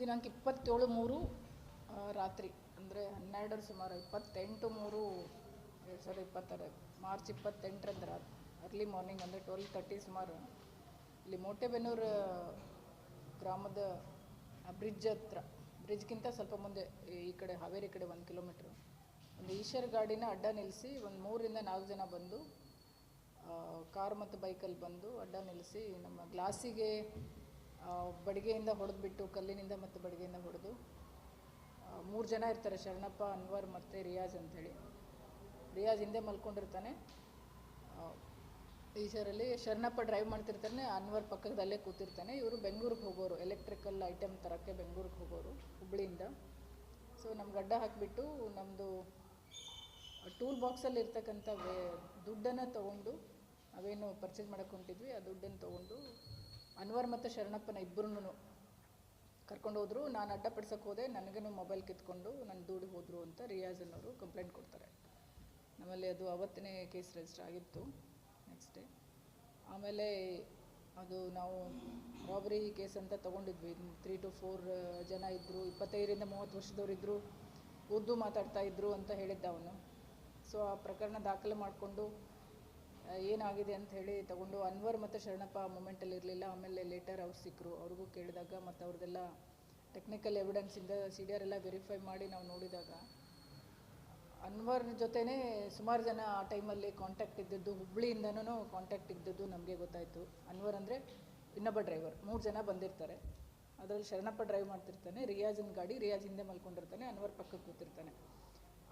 ದಿನಾಂಕ 27/3 ರಾತ್ರಿ ಅಂದರೆ 12ರ ಸುಮಾರು 28/3/2026 ಮಾರ್ಚ್ 28ರಂದು ಅರ್ಲಿ ಮಾರ್ನಿಂಗ್ ಅಂದರೆ 12:30 ಸುಮಾರು ಇಲ್ಲಿ ಮೋಟೆಬೆನ್ನೂರು ಗ್ರಾಮದ ಬ್ರಿಡ್ಜ್ ಹತ್ರ, ಬ್ರಿಡ್ಜ್ಗಿಂತ ಸ್ವಲ್ಪ ಮುಂದೆ ಈ ಕಡೆ ಹಾವೇರಿ ಕಡೆ 1 ಕಿಲೋಮೀಟ್ರು ಒಂದು ಈಶ್ವರ್ ಗಾಡಿನ ಅಡ್ಡ ನಿಲ್ಲಿಸಿ ಒಂದು 3ರಿಂದ 4 ಜನ ಬಂದು ಕಾರ್ ಮತ್ತು ಬೈಕಲ್ಲಿ ಬಂದು ಅಡ್ಡ ನಿಲ್ಲಿಸಿ ನಮ್ಮ ಗ್ಲಾಸಿಗೆ ಬಡಿಗೆಯಿಂದ ಹೊಡೆದ್ಬಿಟ್ಟು, ಕಲ್ಲಿನಿಂದ ಮತ್ತು ಬಡಿಗೆಯಿಂದ ಹೊಡೆದು 3 ಜನ ಇರ್ತಾರೆ, ಶರಣಪ್ಪ, ಅನ್ವರ್ ಮತ್ತು ರಿಯಾಜ್ ಅಂಥೇಳಿ. ರಿಯಾಜ್ ಹಿಂದೆ ಮಲ್ಕೊಂಡಿರ್ತಾನೆ, ಈಶ್ವರಲ್ಲಿ ಶರಣಪ್ಪ ಡ್ರೈವ್ ಮಾಡ್ತಿರ್ತಾನೆ, ಅನ್ವರ್ ಪಕ್ಕದಲ್ಲೇ ಕೂತಿರ್ತಾನೆ. ಇವರು ಬೆಂಗಳೂರಿಗೆ ಹೋಗೋರು, ಎಲೆಕ್ಟ್ರಿಕಲ್ ಐಟಮ್ ತರೋಕ್ಕೆ ಬೆಂಗಳೂರಿಗೆ ಹೋಗೋರು ಹುಬ್ಬಳ್ಳಿಯಿಂದ. ಸೊ ನಮ್ಗೆ ಅಡ್ಡ ಹಾಕಿಬಿಟ್ಟು ನಮ್ಮದು ಟೂಲ್ ಬಾಕ್ಸಲ್ಲಿ ಇರ್ತಕ್ಕಂಥ ದುಡ್ಡನ್ನು ತೊಗೊಂಡು, ಅವೇನು ಪರ್ಚೇಸ್ ಮಾಡೋಕ್ಕೆ ಹೊಂಟಿದ್ವಿ ಆ ದುಡ್ಡನ್ನು ತೊಗೊಂಡು ಅನ್ವರ್ ಮತ್ತು ಶರಣಪ್ಪನ ಇಬ್ಬರನ್ನೂ ಕರ್ಕೊಂಡು ಹೋದರು. ನಾನು ಅಡ್ಡಪಡಿಸೋಕ್ಕೆ ಹೋದೆ, ನನಗೇನು ಮೊಬೈಲ್ ಕಿತ್ಕೊಂಡು ನನ್ನ ದುಡ್ಡು ಹೋದರು ಅಂತ ರಿಯಾಜ್ ಅನ್ನೋರು ಕಂಪ್ಲೇಂಟ್ ಕೊಡ್ತಾರೆ. ನಮ್ಮಲ್ಲಿ ಅದು ಅವತ್ತನೇ ಕೇಸ್ ರಿಜಿಸ್ಟರ್ ಆಗಿತ್ತು. ನೆಕ್ಸ್ಟ್ ಡೇ ಆಮೇಲೆ ಅದು ನಾವು ರಾಬರಿ ಕೇಸ್ ಅಂತ ತೊಗೊಂಡಿದ್ವಿ. 3 to 4 ಜನ ಇದ್ದರು, 25ರಿಂದ 30 ವರ್ಷದವರಿದ್ದರು, ಉರ್ದು ಮಾತಾಡ್ತಾಯಿದ್ರು ಅಂತ ಹೇಳಿದ್ದ ಅವನು. ಸೊ ಆ ಪ್ರಕರಣ ದಾಖಲೆ ಮಾಡಿಕೊಂಡು ಏನಾಗಿದೆ ಅಂತ ಹೇಳಿ ತಗೊಂಡು, ಅನ್ವರ್ ಮತ್ತು ಶರಣಪ್ಪ ಮೂಮೆಂಟಲ್ಲಿ ಇರಲಿಲ್ಲ. ಆಮೇಲೆ ಲೇಟರ್ ಅವ್ರು ಸಿಕ್ಕರು, ಅವ್ರಿಗೂ ಕೇಳಿದಾಗ ಮತ್ತು ಅವ್ರದ್ದೆಲ್ಲ ಟೆಕ್ನಿಕಲ್ ಎವಿಡೆನ್ಸಿಂದ CDR ಎಲ್ಲ ವೆರಿಫೈ ಮಾಡಿ ನಾವು ನೋಡಿದಾಗ ಅನ್ವರ್ ಜೊತೆನೇ ಸುಮಾರು ಜನ ಆ ಟೈಮಲ್ಲಿ ಕಾಂಟ್ಯಾಕ್ಟ್ ಇದ್ದದ್ದು, ಹುಬ್ಬಳ್ಳಿಯಿಂದನೂ ಕಾಂಟ್ಯಾಕ್ಟ್ ಇದ್ದದ್ದು ನಮಗೆ ಗೊತ್ತಾಯಿತು. ಅನ್ವರ್ ಅಂದರೆ ಇನ್ನೊಬ್ಬ ಡ್ರೈವರ್, 3 ಜನ ಬಂದಿರ್ತಾರೆ. ಅದರಲ್ಲಿ ಶರಣಪ್ಪ ಡ್ರೈವ್ ಮಾಡ್ತಿರ್ತಾನೆ, ರಿಯಾಜನ ಗಾಡಿ, ರಿಯಾಜ್ ಹಿಂದೆ ಮಲ್ಕೊಂಡಿರ್ತಾನೆ, ಅನ್ವರ್ ಪಕ್ಕಕ್ಕೆ ಕೂತಿರ್ತಾನೆ.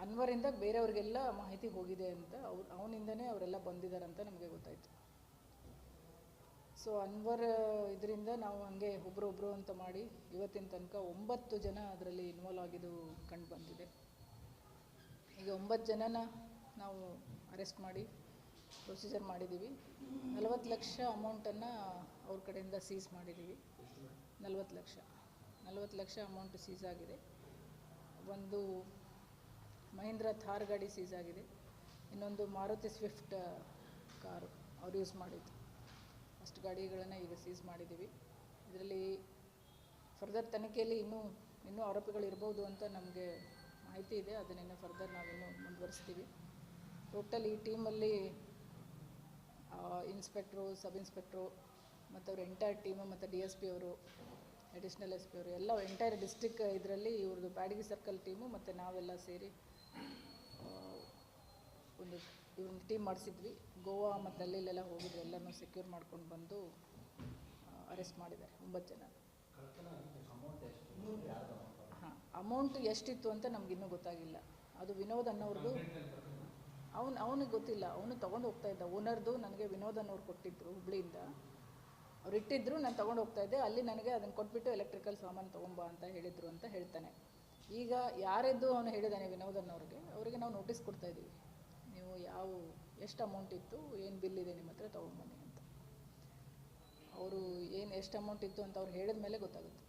ಅನ್ವರಿಂದ ಬೇರೆಯವ್ರಿಗೆಲ್ಲ ಮಾಹಿತಿ ಹೋಗಿದೆ ಅಂತ, ಅವನಿಂದನೇ ಅವರೆಲ್ಲ ಬಂದಿದ್ದಾರೆ ಅಂತ ನಮಗೆ ಗೊತ್ತಾಯಿತು. ಸೊ ಅನ್ವರ್ ಇದರಿಂದ ನಾವು ಹಾಗೆ ಒಬ್ಬರೊಬ್ಬರು ಅಂತ ಮಾಡಿ ಇವತ್ತಿನ ತನಕ 9 ಜನ ಅದರಲ್ಲಿ ಇನ್ವಾಲ್ವ್ ಆಗಿದ್ದು ಕಂಡು ಬಂದಿದೆ. ಈಗ 9 ಜನನ ನಾವು ಅರೆಸ್ಟ್ ಮಾಡಿ ಪ್ರೊಸೀಜರ್ ಮಾಡಿದ್ದೀವಿ. 40 ಲಕ್ಷ ಅಮೌಂಟನ್ನು ಅವ್ರ ಕಡೆಯಿಂದ ಸೀಸ್ ಮಾಡಿದ್ದೀವಿ. 40 ಲಕ್ಷ ಅಮೌಂಟ್ ಸೀಸ್ ಆಗಿದೆ. ಒಂದು ಮಹೀಂದ್ರ ಥಾರ್ ಗಾಡಿ ಸೀಸ್ ಆಗಿದೆ, ಇನ್ನೊಂದು ಮಾರುತಿ ಸ್ವಿಫ್ಟ್ ಕಾರು ಅವ್ರು ಯೂಸ್ ಮಾಡಿದ್ದು. ಅಷ್ಟು ಗಾಡಿಗಳನ್ನು ಈಗ ಸೀಸ್ ಮಾಡಿದ್ದೀವಿ. ಇದರಲ್ಲಿ ಫರ್ದರ್ ತನಿಖೆಯಲ್ಲಿ ಇನ್ನೂ ಆರೋಪಿಗಳಿರ್ಬೋದು ಅಂತ ನಮಗೆ ಮಾಹಿತಿ ಇದೆ. ಅದನ್ನಿನ್ನು ಫರ್ದರ್ ನಾವಿನ್ನೂ ಮುಂದುವರಿಸ್ತೀವಿ. ಟೋಟಲ್ ಈ ಟೀಮಲ್ಲಿ ಇನ್ಸ್ಪೆಕ್ಟ್ರು, ಸಬ್ ಇನ್ಸ್ಪೆಕ್ಟ್ರು ಮತ್ತು ಅವ್ರ ಎಂಟೈರ್ ಟೀಮು ಮತ್ತು DSP ಅವರು, ಅಡಿಷ್ನಲ್ SP ಅವರು ಎಲ್ಲ ಎಂಟೈರ್ ಡಿಸ್ಟ್ರಿಕ್ಟ್ ಇದರಲ್ಲಿ ಇವ್ರದ್ದು ಬ್ಯಾಡಗಿ ಸರ್ಕಲ್ ಟೀಮು ಮತ್ತು ನಾವೆಲ್ಲ ಸೇರಿ ಒಂದು ಟೀಮ್ ಮಾಡಿಸಿದ್ವಿ. ಗೋವಾ ಮತ್ತು ಅಲ್ಲೆಲ್ಲ ಹೋಗಿದ್ರು, ಎಲ್ಲನೂ ಸೆಕ್ಯೂರ್ ಮಾಡ್ಕೊಂಡು ಬಂದು ಅರೆಸ್ಟ್ ಮಾಡಿದ್ದಾರೆ 9 ಜನ. ಹಾಂ, ಅಮೌಂಟ್ ಎಷ್ಟಿತ್ತು ಅಂತ ನಮಗಿನ್ನೂ ಗೊತ್ತಾಗಿಲ್ಲ. ಅದು ವಿನೋದ್ ಅನ್ನೋರ್ದು, ಅವನಿಗೆ ಗೊತ್ತಿಲ್ಲ, ಅವನು ತೊಗೊಂಡು ಹೋಗ್ತಾಯಿದ್ದ. ಓನರ್ದು ನನಗೆ ವಿನೋದ್ ಅನ್ನೋರು ಕೊಟ್ಟಿದ್ದರು ಹುಬ್ಬಳ್ಳಿಯಿಂದ. ಅವ್ರು ಇಟ್ಟಿದ್ದರು, ನಾನು ತೊಗೊಂಡು ಹೋಗ್ತಾಯಿದ್ದೆ. ಅಲ್ಲಿ ನನಗೆ ಅದನ್ನು ಕೊಟ್ಬಿಟ್ಟು ಎಲೆಕ್ಟ್ರಿಕಲ್ ಸಾಮಾನು ತೊಗೊಂಬಾ ಅಂತ ಹೇಳಿದರು ಅಂತ ಹೇಳ್ತಾನೆ. ಈಗ ಯಾರೆದ್ದು ಅವನು ಹೇಳಿದ್ದಾನೆ ವಿನೋದ್ ಅನ್ನೋರಿಗೆ, ಅವರಿಗೆ ನಾವು ನೋಟಿಸ್ ಕೊಡ್ತಾಯಿದ್ದೀವಿ. ನೀವು ಎಷ್ಟು ಅಮೌಂಟ್ ಇತ್ತು, ಏನು ಬಿಲ್ ಇದೆ ನಿಮ್ಮ ಹತ್ರ, ತೊಗೊಂಬನ್ನಿ ಅಂತ. ಅವರು ಎಷ್ಟು ಅಮೌಂಟ್ ಇತ್ತು ಅಂತ ಅವ್ರು ಹೇಳಿದ ಮೇಲೆ ಗೊತ್ತಾಗುತ್ತೆ.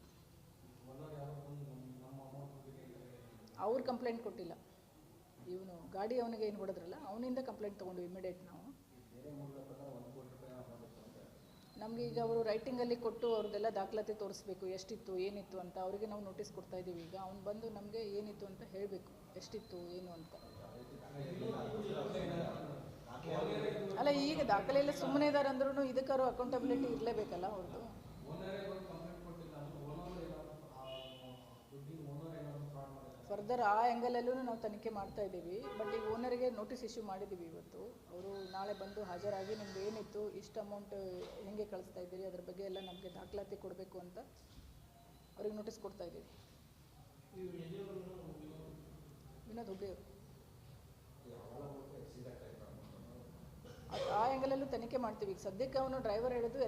ಅವ್ರು ಕಂಪ್ಲೇಂಟ್ ಕೊಟ್ಟಿಲ್ಲ. ಇವನು ಗಾಡಿ ಅವನಿಗೆ ಏನು ಹೊಡೆದ್ರಲ್ಲ, ಅವನಿಂದ ಕಂಪ್ಲೇಂಟ್ ತೊಗೊಂಡು ಇಮಿಡಿಯೇಟ್ ನಾವು. ನಮಗೆ ಈಗ ಅವರು ರೈಟಿಂಗಲ್ಲಿ ಕೊಟ್ಟು ಅವ್ರದ್ದೆಲ್ಲ ದಾಖಲಾತಿ ತೋರಿಸ್ಬೇಕು, ಎಷ್ಟಿತ್ತು ಏನಿತ್ತು ಅಂತ. ಅವರಿಗೆ ನಾವು ನೋಟಿಸ್ ಕೊಡ್ತಾಯಿದ್ದೀವಿ. ಈಗ ಅವ್ನು ಬಂದು ನಮಗೆ ಏನಿತ್ತು ಅಂತ ಹೇಳಬೇಕು, ಎಷ್ಟಿತ್ತು ಏನು ಅಂತ. ಅಲ್ಲ, ಈಗ ದಾಖಲೆ ಎಲ್ಲ ಸುಮ್ಮನೆ ಇದ್ದಾರೆ ಅಂದ್ರೂ ಇದಕ್ಕಾದ್ರು ಅಕೌಂಟಬಿಲಿಟಿ ಇರಲೇಬೇಕಲ್ಲ ಅವ್ರದ್ದು. ಫರ್ದರ್ ಆ ಆ್ಯಂಗಲಲ್ಲೂ ನಾವು ತನಿಖೆ ಮಾಡ್ತಾ ಇದ್ದೀವಿ. ಬಟ್ ಈ ಓನರಿಗೆ ನೋಟಿಸ್ ಇಶ್ಯೂ ಮಾಡಿದ್ದೀವಿ ಇವತ್ತು. ಅವರು ನಾಳೆ ಬಂದು ಹಾಜರಾಗಿ ನಿಮ್ದು ಏನಿತ್ತು, ಇಷ್ಟು ಅಮೌಂಟ್ ಹೇಗೆ ಕಳಿಸ್ತಾ ಇದ್ದೀರಿ, ಅದ್ರ ಬಗ್ಗೆ ಎಲ್ಲ ನಮಗೆ ದಾಖಲಾತಿ ಕೊಡಬೇಕು ಅಂತ ಅವ್ರಿಗೆ ನೋಟಿಸ್ ಕೊಡ್ತಾ ಇದ್ದೀವಿ. ವಿನೋದ್ ಹುಬ್ಳಿಯವರು ಆ ಆ್ಯಂಗಲಲ್ಲೂ ತನಿಖೆ ಮಾಡ್ತೀವಿ. ಈಗ ಸದ್ಯಕ್ಕೆ ಅವನು ಡ್ರೈವರ್ ಹೇಳಿದ್ದು